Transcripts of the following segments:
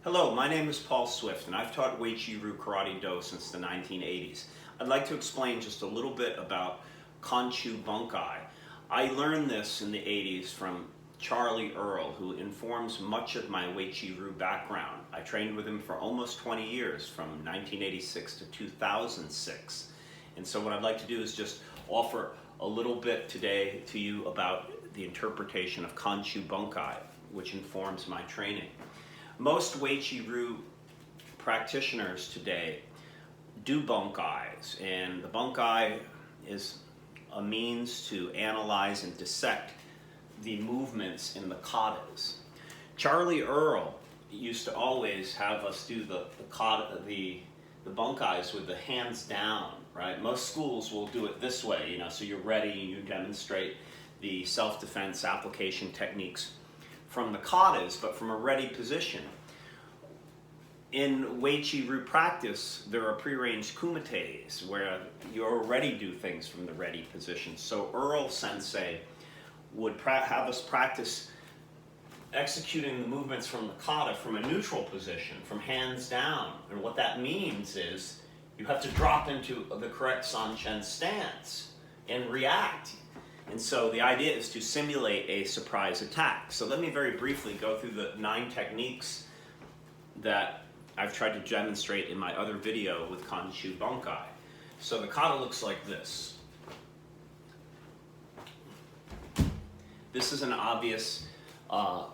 Hello, my name is Paul Swift and I've taught Uechiryu Karate-do since the 1980s. I'd like to explain just a little bit about Kanshu Bunkai. I learned this in the 80s from Charlie Earl, who informs much of my Uechiryu background. I trained with him for almost 20 years, from 1986 to 2006. And so what I'd like to do is just offer a little bit today to you about the interpretation of Kanshu Bunkai, which informs my training. Most Uechiryu practitioners today do bunkais, and the bunkai is a means to analyze and dissect the movements in the katas. Charlie Earl used to always have us do the bunkais with the hands down, right? Most schools will do it this way, so you're ready and you demonstrate the self-defense application techniques from the katas, but from a ready position. In Uechiryu practice, there are pre-arranged kumites where you already do things from the ready position. So Earl Sensei would have us practice executing the movements from the kata from a neutral position, from hands down. And what that means is you have to drop into the correct Sanchen stance and react. And so the idea is to simulate a surprise attack. So let me very briefly go through the 9 techniques that I've tried to demonstrate in my other video with Kanshu Bunkai. So the kata looks like this. This is an obvious,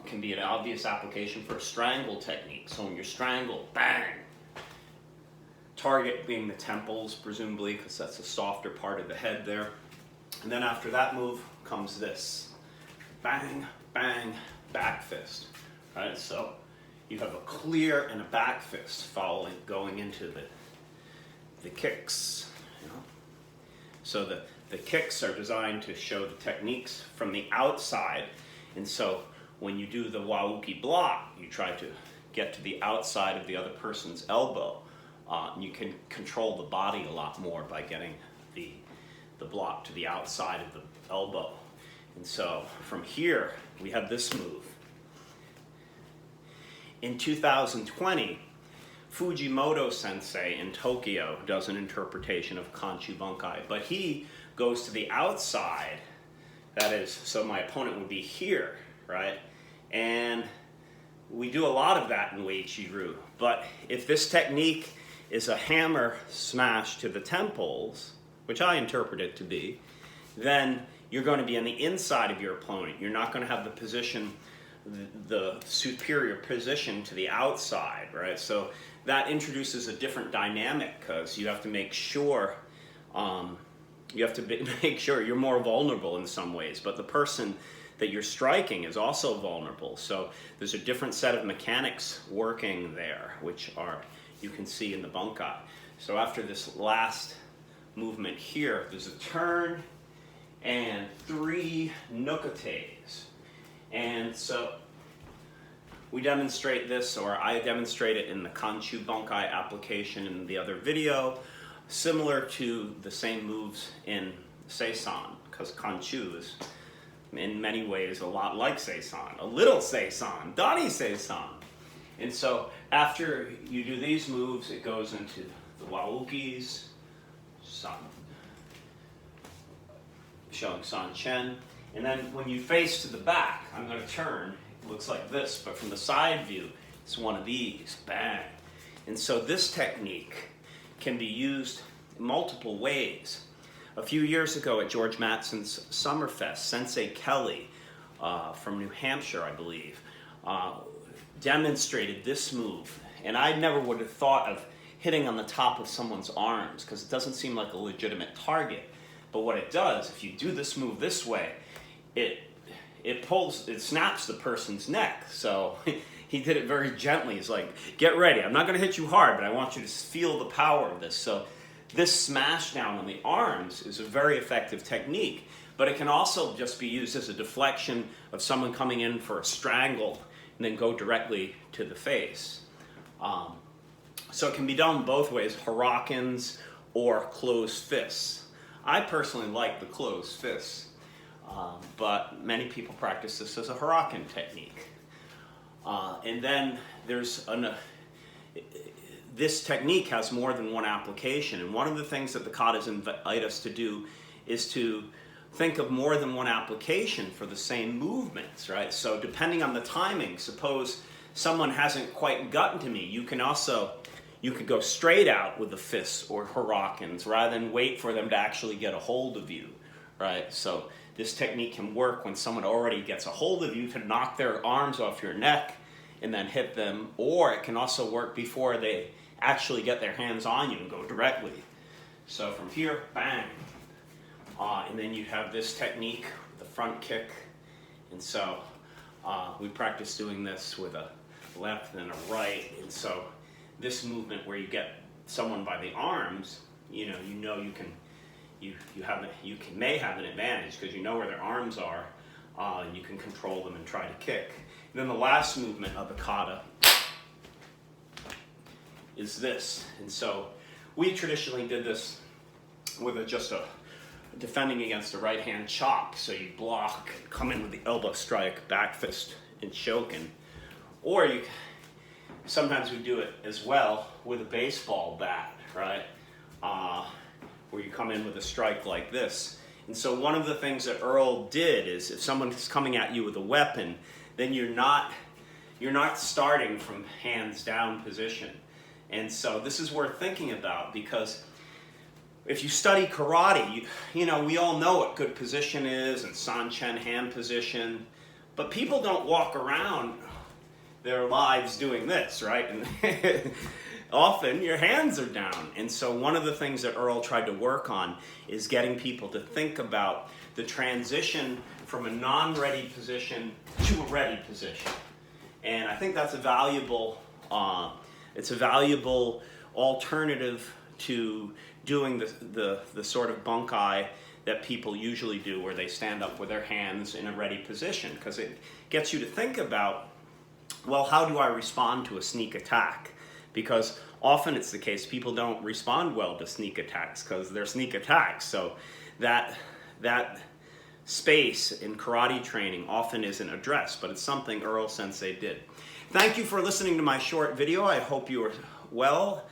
can be an obvious application for a strangle technique. So when you're strangled, bang! Target being the temples, presumably, because that's a softer part of the head there. And then after that move comes this. Bang, bang, back fist. Right? So you have a clear and a back fist going into the kicks. So the kicks are designed to show the techniques from the outside. And so when you do the wauki block, you try to get to the outside of the other person's elbow. You can control the body a lot more by getting the block to the outside of the elbow. And so from here, we have this move. In 2020, Fujimoto Sensei in Tokyo does an interpretation of Kanshu Bunkai, but he goes to the outside. That is, so my opponent would be here, right? And we do a lot of that in Uechiryu, but if this technique is a hammer smash to the temples, which I interpret it to be, then you're going to be on the inside of your opponent. You're not going to have the position, the superior position to the outside, right? So that introduces a different dynamic because you have to make sure you're more vulnerable in some ways, but the person that you're striking is also vulnerable. So there's a different set of mechanics working there, which you can see in the bunkai. So after this last movement here, there's a turn and 3 nukates. And so we demonstrate this, or I demonstrate it in the Kanshu Bunkai application in the other video, similar to the same moves in Seisan, because Kanshu is in many ways a lot like Seisan, a little Seisan, Dani Seisan. And so after you do these moves, it goes into the waukis, showing Sanchen. And then when you face to the back, I'm going to turn. It looks like this, but from the side view, it's one of these. Bang. And so this technique can be used in multiple ways. A few years ago at George Mattson's Summerfest, Sensei Kelly from New Hampshire, I believe, demonstrated this move. And I never would have thought of hitting on the top of someone's arms because it doesn't seem like a legitimate target. But what it does, if you do this move this way, it snaps the person's neck. So he did it very gently. He's like, get ready. I'm not going to hit you hard, but I want you to feel the power of this. So this smash down on the arms is a very effective technique, but it can also just be used as a deflection of someone coming in for a strangle and then go directly to the face. So it can be done both ways, harakens or closed fists. I personally like the closed fists, but many people practice this as a haraken technique. And then this technique has more than one application. And one of the things that the katas invite us to do is to think of more than one application for the same movements, right? So depending on the timing, suppose someone hasn't quite gotten to me, you could go straight out with the fists or harakens rather than wait for them to actually get a hold of you, right? So this technique can work when someone already gets a hold of you to knock their arms off your neck and then hit them, or it can also work before they actually get their hands on you and go directly. So from here, bang. And then you have this technique, the front kick. And so we practice doing this with a left and a right. And so this movement where you get someone by the arms, you may have an advantage because you know where their arms are, and you can control them and try to kick. And then the last movement of the kata is this. And so we traditionally did this with just a defending against a right hand chop. So you block, come in with the elbow strike, back fist, and choking. Or sometimes we do it as well with a baseball bat, right? Where you come in with a strike like this. And so one of the things that Earl did is if someone's coming at you with a weapon, then you're not starting from hands down position. And so this is worth thinking about, because if you study karate, we all know what good position is and Sanchen hand position, but people don't walk around their lives doing this, right? And often your hands are down. And so one of the things that Earl tried to work on is getting people to think about the transition from a non-ready position to a ready position. And I think that's a valuable alternative to doing the sort of bunkai that people usually do, where they stand up with their hands in a ready position, because it gets you to think about, well, how do I respond to a sneak attack? Because often it's the case people don't respond well to sneak attacks because they're sneak attacks. So that space in karate training often isn't addressed, but it's something Earl Sensei did. Thank you for listening to my short video. I hope you are well.